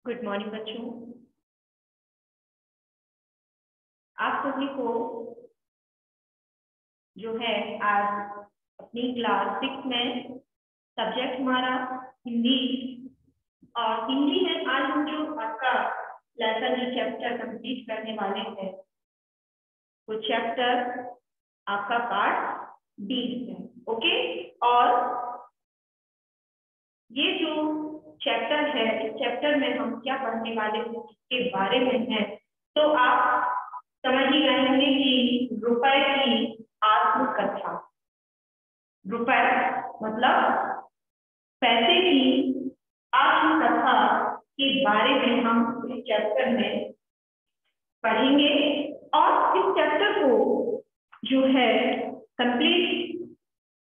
Good morning बच्चों। आप सभी को जो है आज अपनी क्लास 6 में सब्जेक्ट हमारा हिंदी और हिंदी में आज हम जो आपका लेसन जो चैप्टर कंप्लीट करने वाले हैं वो चैप्टर आपका पार्ट डी है। ओके, और ये जो चैप्टर है इस चैप्टर में हम क्या पढ़ने वाले हैं इसके बारे में है तो आप समझ ही गए होंगे कि रुपए की आत्मकथा। रुपए मतलब पैसे की आत्मकथा के बारे में हम इस चैप्टर में पढ़ेंगे और इस चैप्टर को जो है कंप्लीट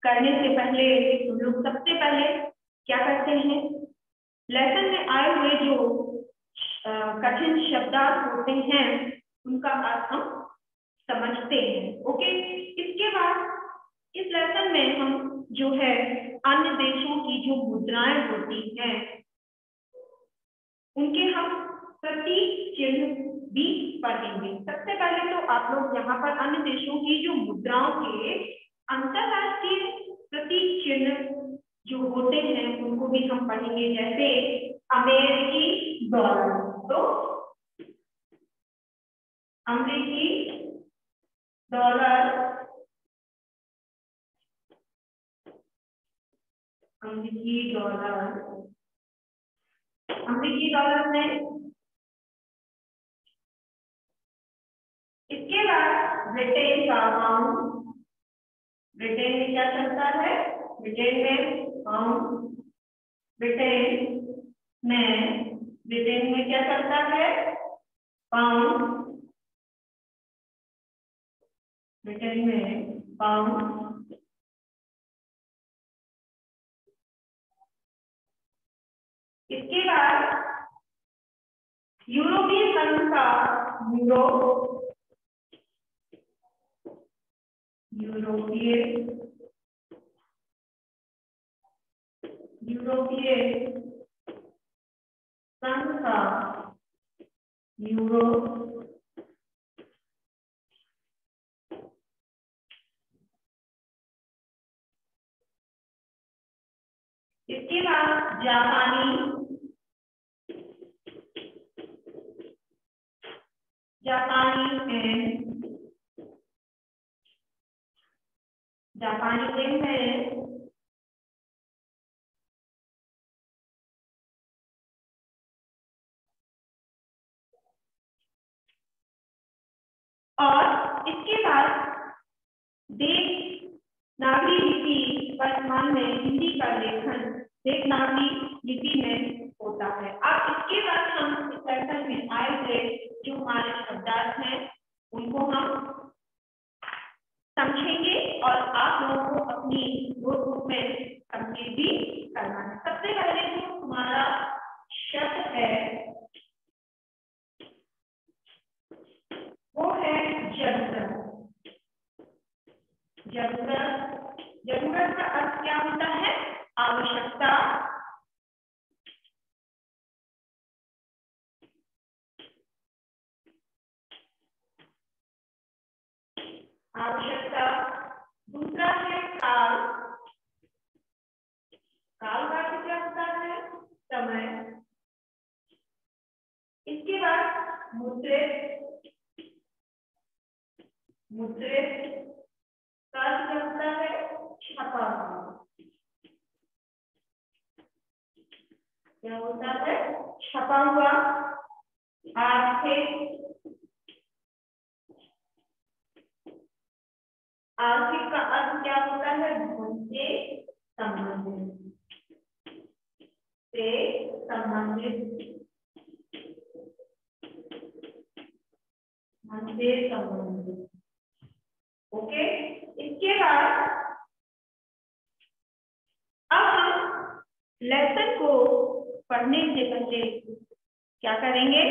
करने से पहले हम लोग सबसे पहले क्या करते हैं, लेसन में आए हुए जो कठिन शब्दार्थ होते हैं उनका अर्थ हम समझते हैं। ओके, इसके बाद इस लेसन में हम जो है अन्य देशों की जो मुद्राएं होती हैं उनके हम प्रतीक चिन्ह भी पढ़ेंगे। सबसे पहले तो आप लोग यहाँ पर अन्य देशों की जो मुद्राओं के अंतरराष्ट्रीय प्रतीक चिन्ह जो होते हैं उनको भी हम पढ़ेंगे, जैसे अमेरिकी डॉलर। तो अमेरिकी डॉलर, अमेरिकी डॉलर, अमेरिकी डॉलर में इसके बाद ब्रिटेन का पाउंड। ब्रिटेन में क्या चलता है? ब्रिटेन में पाउंड। ब्रिटेन में क्या चलता है? पाउंड। ब्रिटेन में पाउंड। इसके बाद यूरोपीय संघ का यूरो, यूरोपीय संघ का यूरो। इसके बाद जापानी एन है। और इसके बाद देवनागरी लिपि, वर्तमान में हिंदी का लेखन देवनागरी लिपि में होता है। अब इसके बाद हम इस लेसन में आए हुए जो हमारे शब्दार्थ हैं उनको हम समझेंगे और आप लोगों को अपनी नोटबुक में कंप्लीट भी करना है। सबसे पहले जो हमारा शब्द है वो है जरूरत। जरूरत का अर्थ क्या होता है? आवश्यकता। आवश्यकता। दूसरा है काल। काल का अर्थ क्या होता है? समय। इसके बाद मुद्रित का अर्थ क्या होता है? छपा हुआ। क्या होता है? छपा हुआ। आर्थिक का अर्थ क्या होता है? धन से संबंधित। ओके, इसके बाद अब हम लेसन को पढ़ने से पहले क्या करेंगे?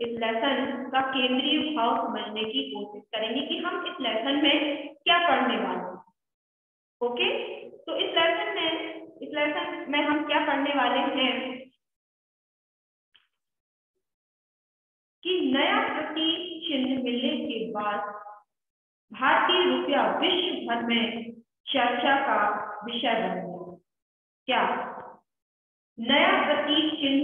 इस लेसन का केंद्रीय भाव समझने की कोशिश करेंगे कि हम इस लेसन में क्या पढ़ने वाले हैं। ओके, तो इस लेसन में हम क्या पढ़ने वाले हैं? चिन्ह मिलने के बाद भारतीय रुपया विश्व भर में चर्चा का विषय बन गया। क्या? नया प्रतीक चिन्ह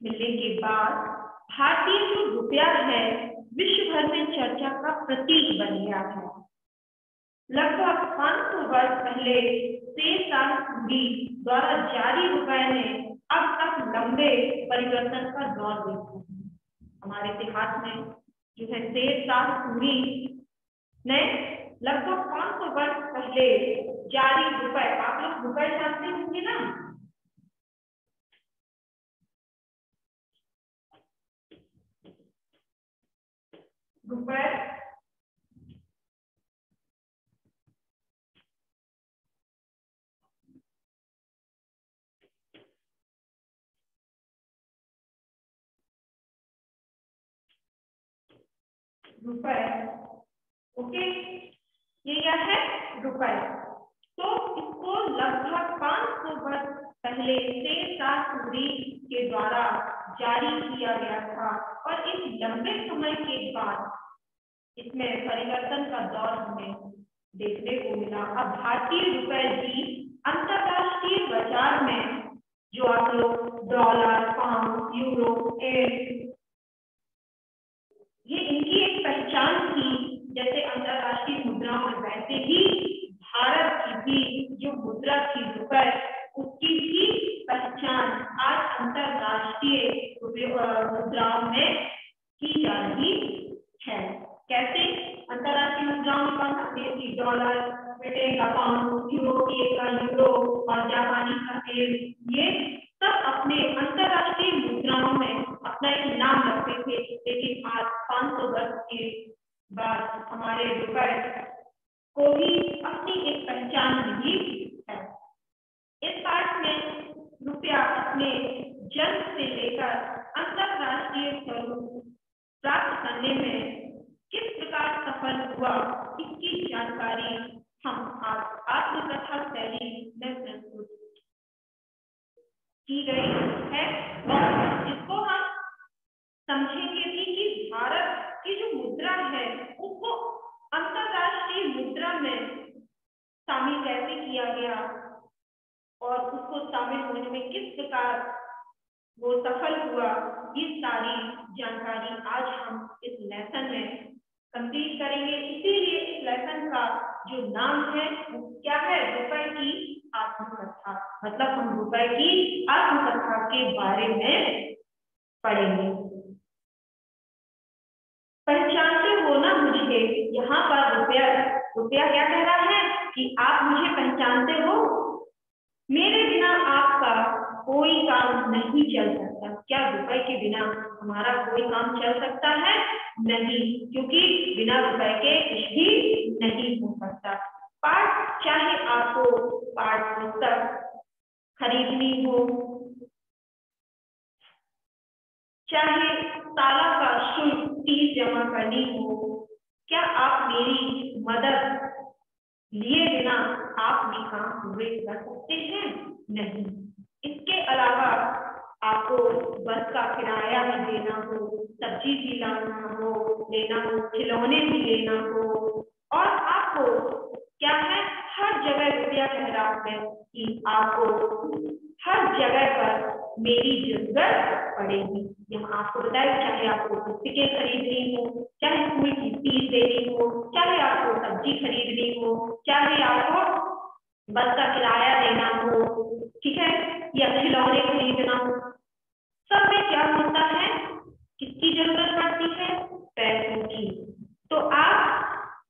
मिलने के बाद भारतीय जो रुपया है विश्व भर में चर्चा का प्रतीक बन गया है। लगभग 500 वर्ष पहले सेठ द्वारा जारी रुपए ने अब तक लंबे परिवर्तन का दौर देखा है। हमारे इतिहास में जो है सेठ ने लगभग 500 वर्ष पहले जारी रुपए, आप लोग रुपए जानते होंगे ना, रुपए ओके, ये क्या है? रुपए। तो इसको लगभग 500 वर्ष पहले सेठ के द्वारा जारी किया गया था और इस लंबे समय के बाद इसमें परिवर्तन का दौर हमें देखने को मिला। अब भारतीय रुपए की अंतरराष्ट्रीय बाजार में जो आप लोग डॉलर, पाउंड, यूरो, ये इनकी एक पहचान थी। जैसे अंतरराष्ट्रीय मुद्राओं में वैसे ही भारत की भी जो मुद्रा थी रुपए, उसकी भी पहचान आज अंतरराष्ट्रीय मुद्राओं में की जा रही है। कैसे? अंतरराष्ट्रीय मुद्राओं में कौन सा देश की? डॉलर, ब्रिटेन का पाउंड, यूरोपीय का यूरो और जापानी का येन, ये सब अपने अंतरराष्ट्रीय मुद्राओं में अपना एक नाम रखते थे। लेकिन आज 500 वर्ष के बाद हमारे रुपए को भी अपनी एक पहचान मिली है। इस पाठ में रुपया अपने जन्म से लेकर अंतरराष्ट्रीय स्वरूप प्राप्त करने में किस प्रकार सफल हुआ, इसकी जानकारी हम आज आत्मकथा शैली में प्रस्तुत की गई है और इसको हम समझेंगे भी कि भारत की जो मुद्रा है उसको अंतरराष्ट्रीय मुद्रा में शामिल कैसे किया गया और उसको शामिल होने में किस प्रकार वो सफल हुआ, ये सारी जानकारी आज हम इस लेसन में कंप्लीट करेंगे। इसीलिए इस लेसन का जो नाम है वो क्या है? रुपए की आत्मकथा। मतलब हम रुपए की आत्मकथा के बारे में पढ़ेंगे। पहचानते हो ना मुझे? यहाँ पर रुपया क्या कह रहा है कि आप मुझे पहचानते हो, मेरे बिना आपका कोई काम नहीं चल सकता। क्या रुपए के बिना हमारा कोई काम चल सकता है? नहीं, क्योंकि बिना रुपए के कुछ भी नहीं हो सकता। पाठ चाहे आपको पाठ पुस्तक खरीदनी हो, चाहे ताला का शुल्क फीस जमा करनी हो, क्या आप मेरी मदद लिए बिना आप ये काम पूरे कर सकते हैं? नहीं। इसके अलावा आपको बस का किराया भी देना हो, सब्जी भी लेना हो, खिलौने भी लेना हो और आपको क्या है, हर जगह रुपया कह रहा है कि आपको हर जगह पर मेरी जरूरत पड़ेगी। यहाँ आपको बताया, चाहे आपको पुस्तकें खरीदनी हो, चाहे स्कूल की फीस देनी हो, चाहे आपको सब्जी खरीदनी हो, चाहे आपको बस का किराया देना हो, ठीक है, या खिलौने खरीदना हो, सब में क्या होता है? किसकी जरूरत पड़ती है? पैसों की। तो अब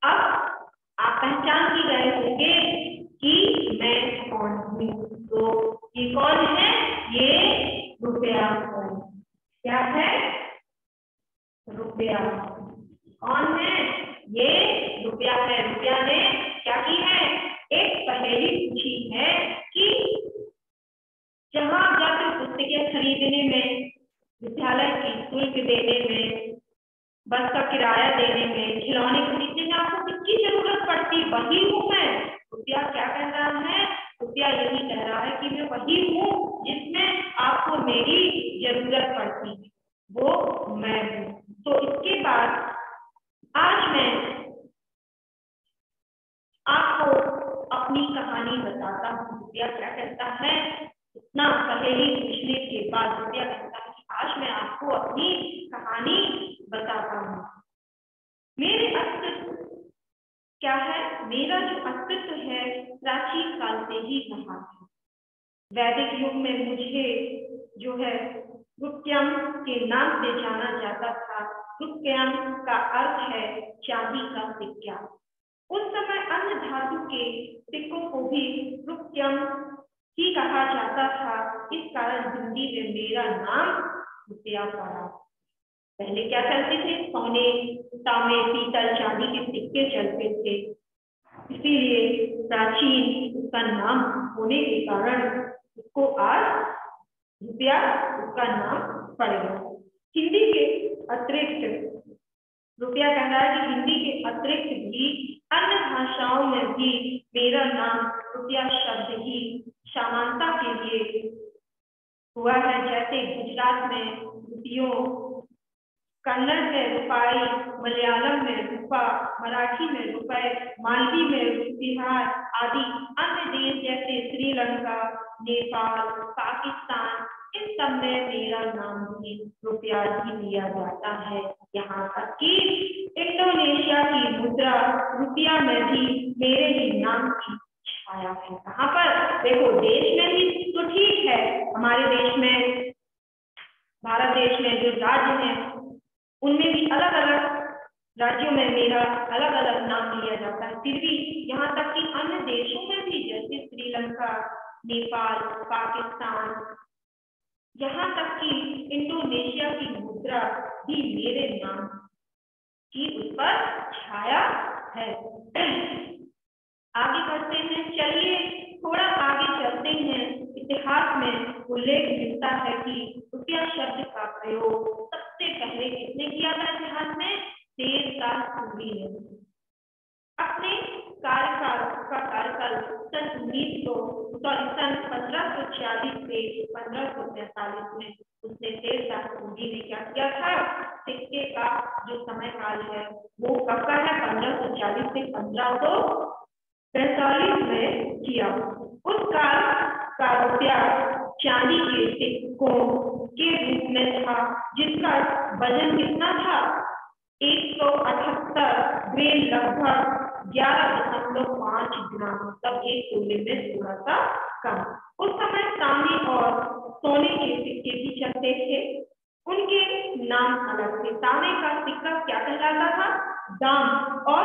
आप पहचान ही गए होंगे कि मैं कौन हूँ। तो ये कौन है? ये रुपया है। क्या है? रुपया। कौन है? ये रुपया है। रुपया ने क्या की है? एक पहेली पूछी है कि जहाँ जाकर पुस्तकें खरीदने में, विद्यालय की शुल्क देने में, बस का किराया देने में, खिलौने खरीदने में आपको किसकी जरूरत पड़ती? वही हूँ मैं। रुपया क्या कह रहा है? रुपया यही कह रहा है कि मैं वही हूँ जिसमें आपको मेरी जरूरत पड़ती। वो मैं हूँ। तो इसके बाद आज मैं आपको अपनी कहानी बताता हूँ। रुपया क्या कहता है, इतना पहेली पूछने के बाद रुपया कहता है कि आज मैं आपको अपनी कहानी बताता हूँ। मेरे अस्तित्व क्या है, मेरा जो अस्तित्व है प्राचीन काल से ही रहा है। वैदिक युग में मुझे जो है रुप्यम के नाम से जाना जाता था। रुप्यम का अर्थ है चांदी का सिक्का। उस समय अन्य धातु के सिक्कों को भी रुप्यम ही कहा जाता था। इस कारण हिंदी में मेरा नाम रुपया पड़ा। पहले क्या चलते थे, सोने, तांबे, पीतल, चांदी के सिक्के चलते थे, इसीलिए प्राचीन उसका नाम होने के कारण उसको आज रुपया उसका नाम पड़ेगा। हिंदी के अतिरिक्त रुपया कह रहा है कि हिंदी के अतिरिक्त भी अन्य भाषाओं में भी मेरा नाम रुपया शब्द ही समानता के लिए हुआ है। जैसे गुजरात में रुपयों, कन्नड़ में रुपाई, मलयालम में रुपा, मराठी में रुपए, मालवी में रुपिहार आदि अन्य देश जैसे श्रीलंका, नेपाल, पाकिस्तान, इन सब में मेरा नाम भी रुपया ही लिया जाता है। यहाँ तक कि इंडोनेशिया की मुद्रा रुपया में भी मेरे ही नाम की छाया है। कहाँ पर, देखो देश में ही तो ठीक है, हमारे देश में, भारत देश में जो राज्य है उनमें भी अलग अलग राज्यों में मेरा अलग अलग नाम लिया जाता है। फिर भी यहाँ तक कि अन्य देशों में भी जैसे श्रीलंका, नेपाल, पाकिस्तान, यहाँ तक कि इंडोनेशिया की मुद्रा भी मेरे नाम की उस पर छाया है। आगे बढ़ते हैं, चलिए थोड़ा आगे चलते हैं। इतिहास में उल्लेख मिलता है कि रुपया शब्द का प्रयोग सबसे पहले किसने किया था इतिहास में, देवदास सूरी ने। अपने कार्यकाल सन 1540 से 1543 में उसने देवदास सूरी ने क्या किया था, सिक्के का जो समय काल है वो कब का है, 1540 से 1545 में किया। उस काल का रुपया चांदी के सिक्कों के रूप में था, जिसका वजन कितना था, 178 ग्राम, लगभग 11.5 ग्राम, मतलब एक तोले में थोड़ा सा कम। उस समय तांबे और सोने के सिक्के भी चलते थे, उनके नाम अलग थे। तांबे का सिक्का क्या कहलाता था, दाम, और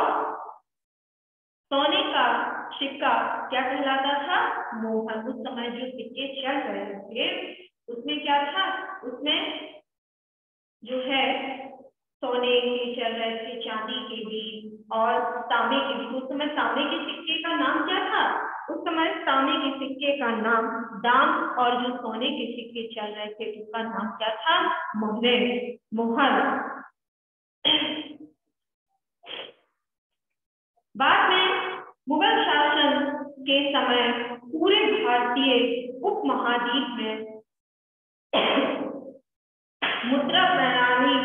सोने का सिक्का क्या कहलाता था, मोहर। उस समय जो सिक्के चल रहे थे उसमें क्या था, उसमें जो है सोने के चल रहे थे, चांदी के भी और तांबे के भी। उस समय तांबे के सिक्के का नाम क्या था, उस समय तांबे के सिक्के का नाम दाम, और जो सोने के सिक्के चल रहे थे उसका नाम क्या था, मोहर। बाद में मुगल शासन के समय पूरे भारतीय उपमहाद्वीप में मुद्रा प्रणाली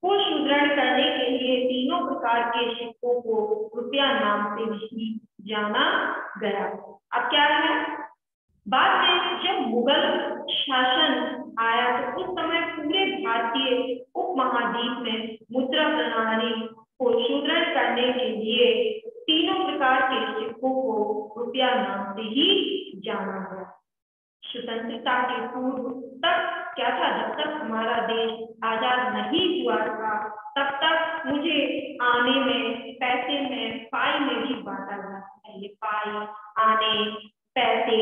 को सुदृढ़ करने के लिए तीनों प्रकार के सिक्कों को रुपया नाम से भी जाना गया। अब क्या है, बाद में जब मुगल शासन आया तो उस समय पूरे भारतीय उपमहाद्वीप में मुद्रा प्रणाली को सुदृढ़ करने के लिए तीनों प्रकार के सिक्कों को रुपया नाम से ही जाना गया। स्वतंत्रता के पूर्व तक क्या था, जब तक हमारा देश आजाद नहीं हुआ था तब तक मुझे आने में, पैसे में, पाई में भी बांटा गया। पहले पाई, आने, पैसे,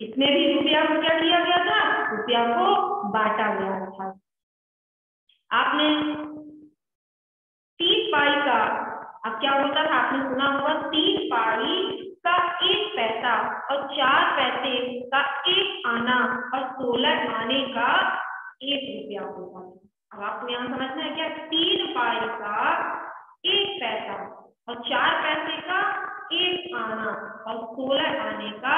इसमें भी रुपया को क्या किया गया था, रुपया को बांटा गया था। आपने 3 पाई का, अब क्या होता था, आपने सुना होगा 3 पाई का 1 पैसा और 4 पैसे का 1 आना और 16 आने का 1 रुपया होता है। अब आपको यहाँ समझना है क्या, 3 पाई का 1 पैसा और 4 पैसे का 1 आना और 16 आने का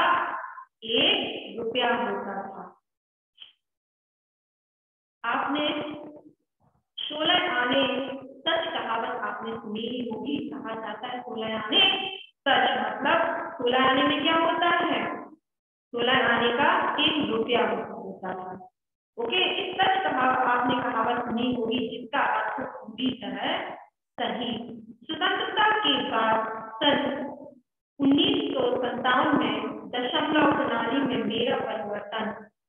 1 रुपया होता था। आपने आने सच कहावत आपने सुनी ही होगी। कहा जाता है 16 आने सच, मतलब 16 आने में क्या होता है? 16 आने का 1 रुपया होता था। ओके, इस सच कहावत आपने कहावत सुनी होगी जिसका अर्थ पूरी तरह सही। स्वतंत्रता के बाद सन 1957 में दशमलव प्रणाली में मेरा परिवर्तन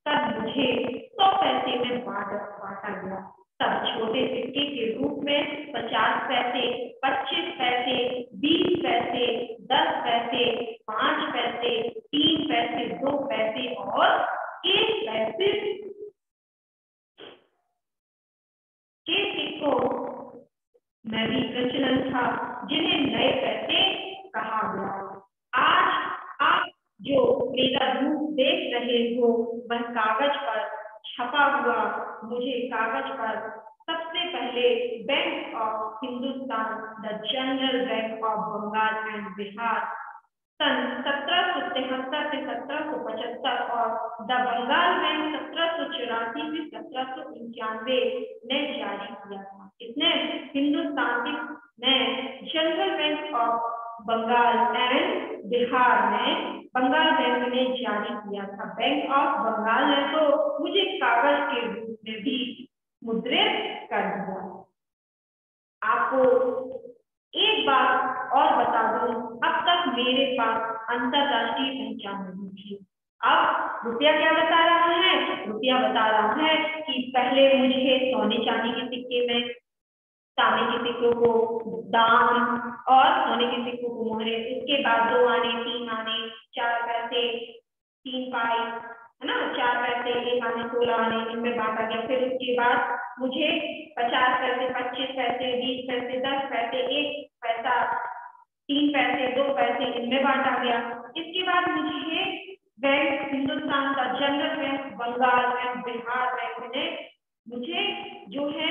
तब मुझे 100 पैसे में बांटा गया। तब छोटे सिक्के के रूप में 50 पैसे, 25 पैसे, 20 पैसे, 10 पैसे, 5 पैसे, 3 पैसे, 2 पैसे और 1 पैसे के सिक्कों में भी प्रचलन था, जिन्हें नए पैसे कहा गया। आज आप जो मेरा रूप देख रहे हो वह कागज पर छपा हुआ मुझे कागज पर सबसे पहले Bank of Hindustan, the General bank of Bengal and Bihar सन 1773 से 1775 और द बंगाल बैंक 1784 से 1791 ने जारी किया था। इसने हिंदुस्तान ने general bank of Bengal and Bihar में बंगाल बैंक ने जारी किया था। बैंक ऑफ बंगाल ने तो मुझे कागज के रूप में भी मुद्रित कर दिया। आपको एक बात और बता दूं, अब तक मेरे पास अंतरराष्ट्रीय पहचान नहीं थी। अब रुपया क्या बता रहा है? रुपया बता रहा है कि पहले मुझे सोने चांदी के सिक्के में तांबे के सिक्कों को दाम और सोने के सिक्कों को मोहरे, इसके बाद 2 आने, 3 आने, 4 पैसे, 3 पाई, है ना, 4 पैसे, 1 आने, 16 आने, इनमें बांटा गया। फिर उसके बाद मुझे 50 पैसे, 25 पैसे, 20 पैसे, 10 पैसे, 1 पैसा, 3 पैसे, 2 पैसे, इनमें बांटा गया। इसके बाद मुझे बैंक हिंदुस्तान का general bank Bengal and Bihar bank ने मुझे जो है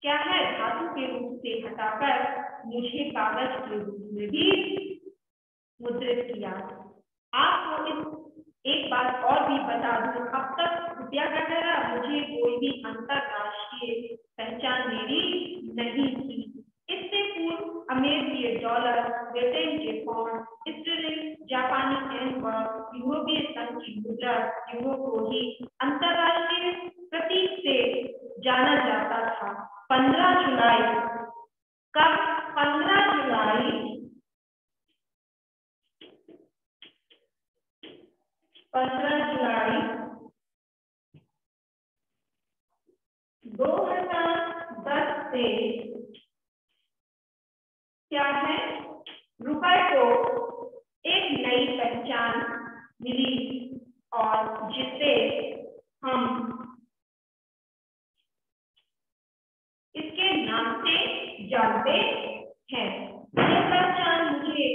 क्या है धातु के रूप से हटाकर मुझे कागज के रूप में भी मुद्रित किया। आपको इस एक बात और भी बता दूं, अब तक रुपया क्या कह रहा, मुझे कोई भी अंतरराष्ट्रीय पहचान मेरी नहीं थी। इससे पूर्व अमेरिकी डॉलर, ब्रिटेन के पाउंड, स्टर्लिंग, जापानी येन व यूरोपीय संघ की मुद्रा यूरो को ही अंतरराष्ट्रीय प्रतीक से जाना जाता था। 15 जुलाई कब? 15 जुलाई 2010 से क्या है, रुपए को एक नई पहचान मिली और जिसे हम इसके नाम से जानते हैं। यह पहचान मुझे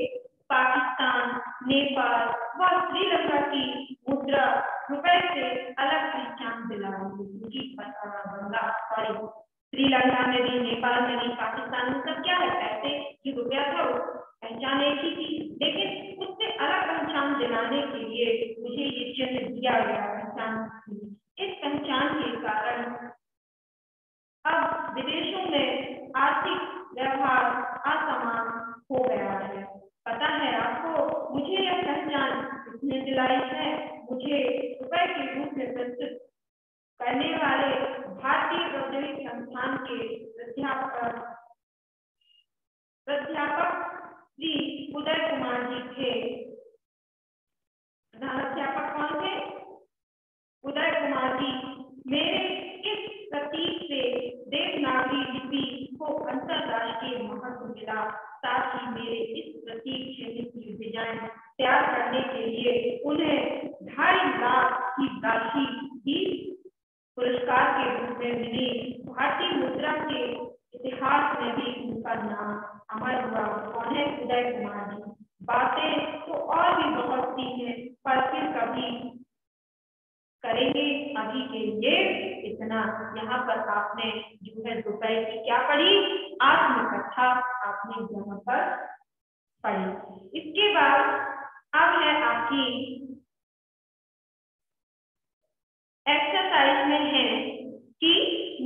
पाकिस्तान, नेपाल व श्रीलंका की मुद्रा रुपए से अलग पहचान दिलाई। श्रीलंका में भी, नेपाल में भी, पाकिस्तान में सब क्या है, पैसे की रुपया था, पहचान एक ही थी, लेकिन उससे अलग पहचान दिलाने के लिए मुझे ये चिन्ह दिया गया पहचान। इस पहचान के कारण अब विदेशों में आर्थिक व्यवहार असमान हो गया है। पता है आपको, मुझे यह पहचान किसने दिलाई है? मुझे रुपए के रूप में प्रस्तुत करने वाले भारतीय प्रौद्योगिकी संस्थान के प्राध्यापक श्री उदय कुमार जी थे। प्राध्यापक कौन थे? उदय कुमार जी। मेरे इस प्रतीक से देवनागरी लिपि को अंतरराष्ट्रीय महत्व मिला। साथ ही मेरे इस प्रतीक चिन्ह की डिजाइन तैयार करने के लिए उन्हें 2.5 लाख की राशि भी पुरस्कार के रूप में मिली। भारतीय मुद्रा के इतिहास में भी उनका नाम अमर हुआ। कौन है? उदय कुमार जी। बातें तो और भी बहुत सी हैं, पर फिर कभी करेंगे। अभी के लिए इतना। यहाँ पर आपने जो है रुपए की क्या पढ़ी, आत्मकथा आपने यहाँ पर पढ़ी। इसके बाद अब है आपकी एक्सरसाइज में है कि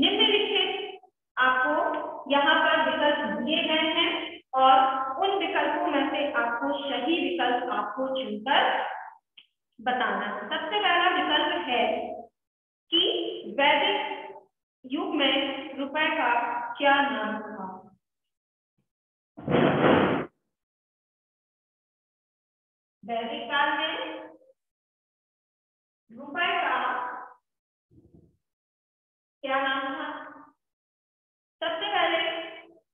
निम्नलिखित आपको सही विकल्प आपको चुनकर बताना है। सबसे पहला विकल्प है कि वैदिक युग में रुपए का क्या नाम था। वैदिक काल में रुपए का क्या नाम था। सबसे पहले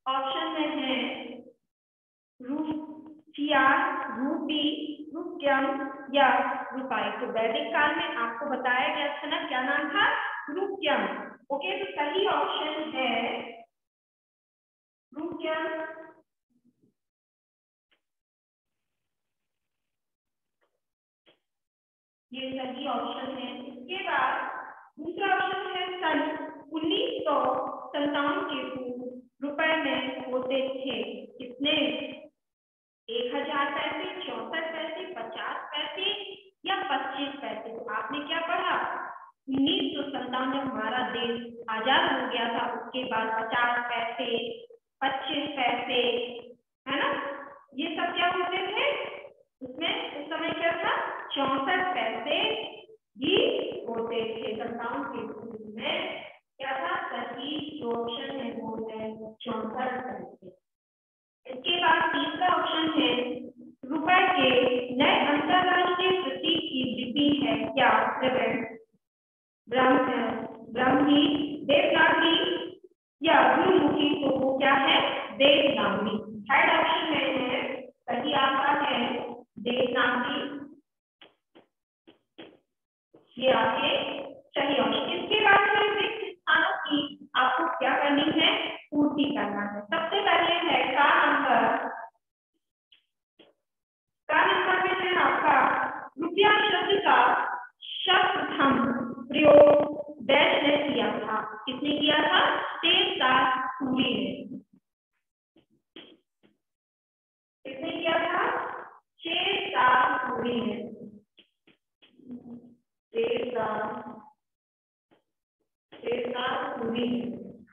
ऑप्शन में है रुपया, रूपी, रुपयम या रुपये। तो वैदिक काल में आपको बताया गया था ना क्या नाम था, रुपयम। ओके, तो सही ऑप्शन है रुपयम। ये सही ऑप्शन है। इसके बाद दूसरा ऑप्शन है सन 1957 के पूर्व रुपए में होते थे कितने, 1000 पैसे, 64 पैसे, 50 पैसे या 25 पैसे। तो आपने क्या पढ़ा, 1957 जब हमारा देश आजाद हो गया था उसके बाद 50 पैसे, 25 पैसे, है ना, ये सब क्या होते थे उसमें। उस समय क्या था, 64 पैसे ही होते थे। 57 के पूर्व में क्या था, सही ऑप्शन है वो है 64 पैसे। इसके बाद तीसरा ऑप्शन है रुपए के नए अंतरराष्ट्रीय प्रतीक की लिपि है क्या, ब्राह्मी, देवनागरी या गुरुमुखी। तो वो क्या है, देवनागरी। थर्ड ऑप्शन में है सही आपका है देवनागरी, ये आपके सही ऑप्शन। इसके बाद फिर रिक्त स्थानों की आपको क्या करनी है, पूर्ति करना है। सबसे पहले है का नंबर में है आपका रुपया शब्द का सर्वप्रथम प्रयोग डैश ने किया था, किसने किया था, सूरी ने। किसने किया था, सूरी ने।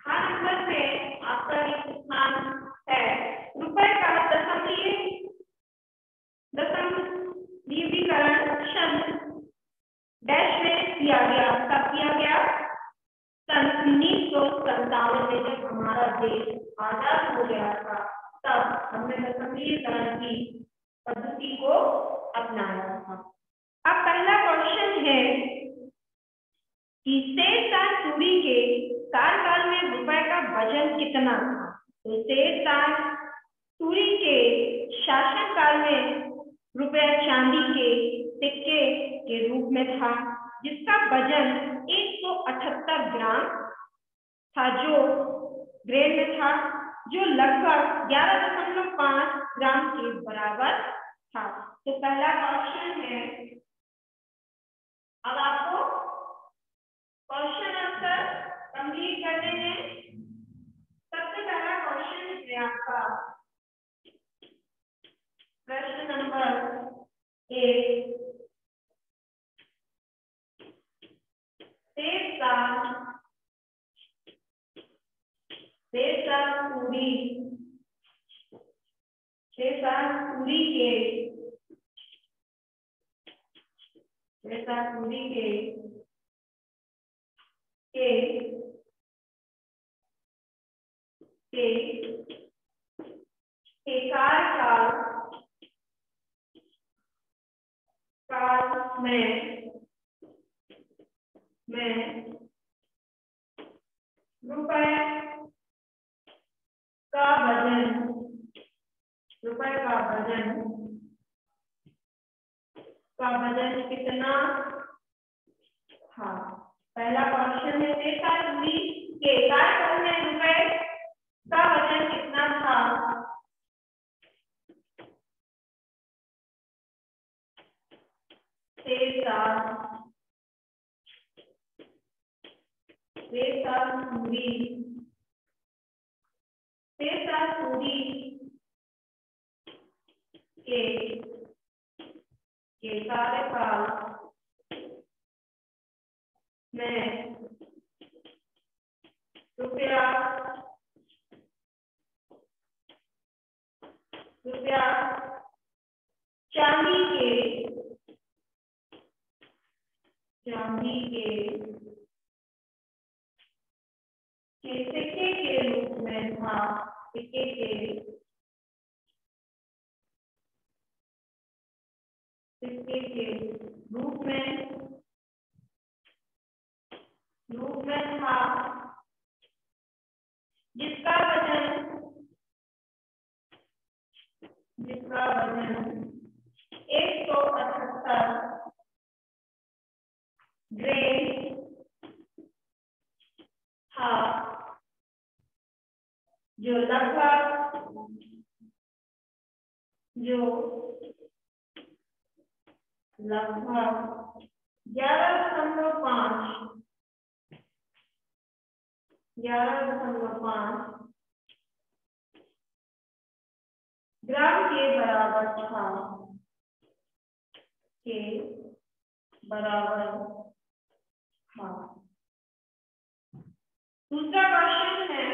हाँ नंबर में आपका स्थान है रुपए का दशमीकरण डैश में किया गया। कब किया गया, सन 1957 में जब हमारा देश आजाद हो गया था तब हमने दशमीकरण की पद्धति को अपनाया था। अब पहला क्वेश्चन है कि शेरशाह सूरी के कार्यकाल में रुपए का वजन कितना था। तो शेरशाह सूरी के शासनकाल में रुपया चांदी के सिक्के के रूप में था जिसका वजन 178 ग्राम था, जो ग्रेड में था, जो लगभग 11.5 ग्राम के बराबर था। तो पहला क्वेश्चन है, अब आपको क्वेश्चन आंसर कंप्लीट करने हैं। सबसे पहला क्वेश्चन है आपका प्रश्न नंबर 1, शेरशाह सूरी के कार्यकाल में रुपए का वजन कितना था। पहला क्वेश्चन है शेरशाह सूरी के कार्यकाल में रुपए का वजन कितना था। शेरशाह सूरी के कार्यकाल में रुपया चांदी के सिक्के के रूप में था, सिक्के के रूप में था, जिसका वजन 178 ग्राम था, जो लगभग 11.5 ग्राम के बराबर था, दूसरा क्वेश्चन है,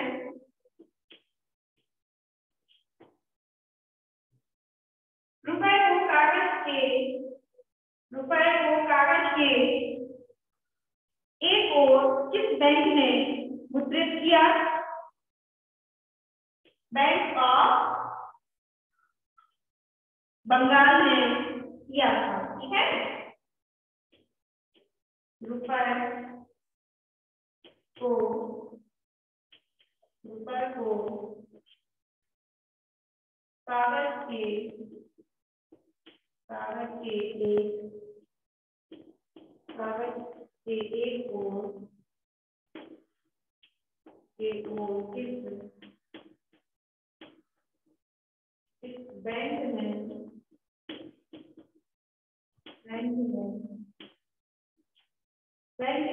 रुपए को कागज के एक ओर किस बैंक ने मुद्रित किया? बैंक ऑफ बंगाल ने किया था। ठीक है, रुपए को कागज के एक ओर किस बैंक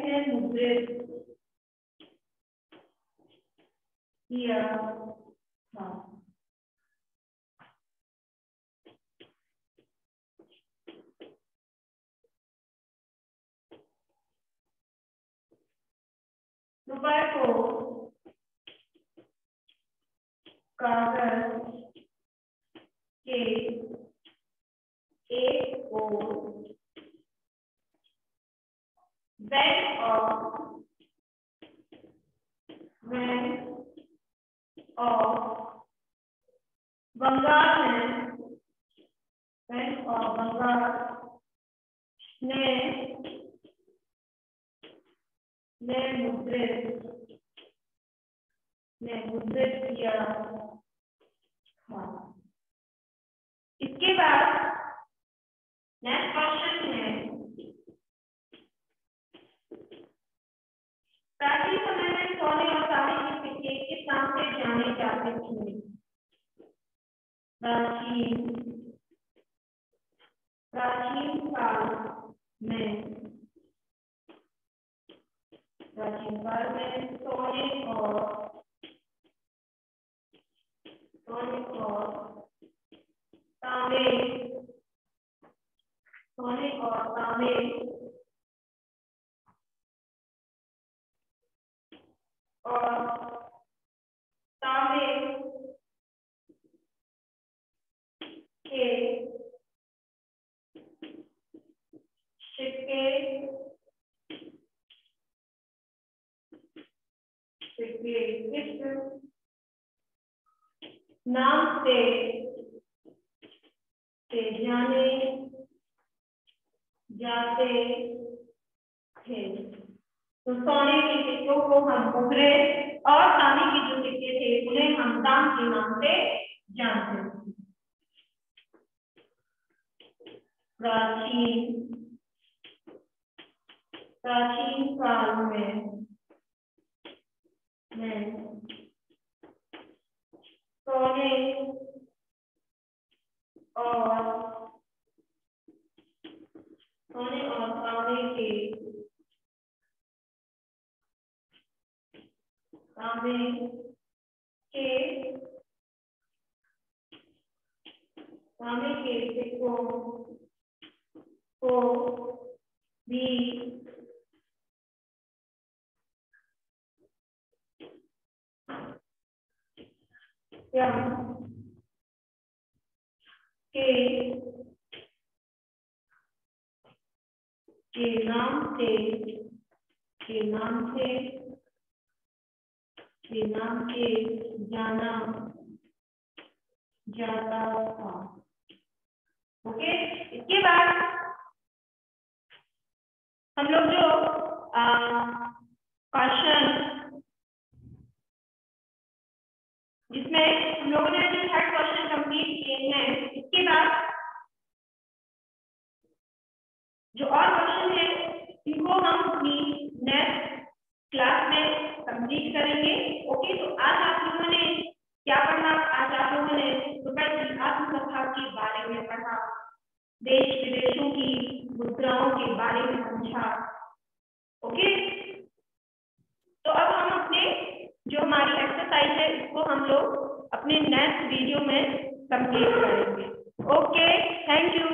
ने मुद्रित किया था? रुपए को कागज के एक ओर बैंक ऑफ बंगाल ने मुद्रित किया था। इसके बाद नेक्स्ट क्वेश्चन है, प्राचीन समय में सोने और चांदी के सिक्के किस नाम से जाने जाते थे? प्राचीन काल में सोने और तांबे के सिक्के किस नाम से जाने जाते थे? तो सोने के सिक्कों को हम मुद्रे और चांदी के जो सिक्के थे उन्हें हम ताम के नाम से जानते थे। प्राचीन काल में सोने और तांबे के सिक्कों को भी के के नाम से जाना जाता था। ओके, इसके बाद हम लोग जो क्वेश्चन जिसमें हम लोगों ने जो 3rd क्वेश्चन कंप्लीट किए हैं, इसके बाद जो और क्वेश्चन है इनको हम अपनी नेक्स्ट क्लास में कंप्लीट करेंगे। ओके, तो आज आप लोगों ने क्या पढ़ा? आज आप लोगों ने रुपए की आत्मकथा के बारे में पढ़ा, देश विदेशों की मुद्राओं के बारे में समझा। ओके, तो अब हम अपने जो हमारी एक्सरसाइज है इसको हम लोग अपने नेक्स्ट वीडियो में कंप्लीट करेंगे। Okay, thank you.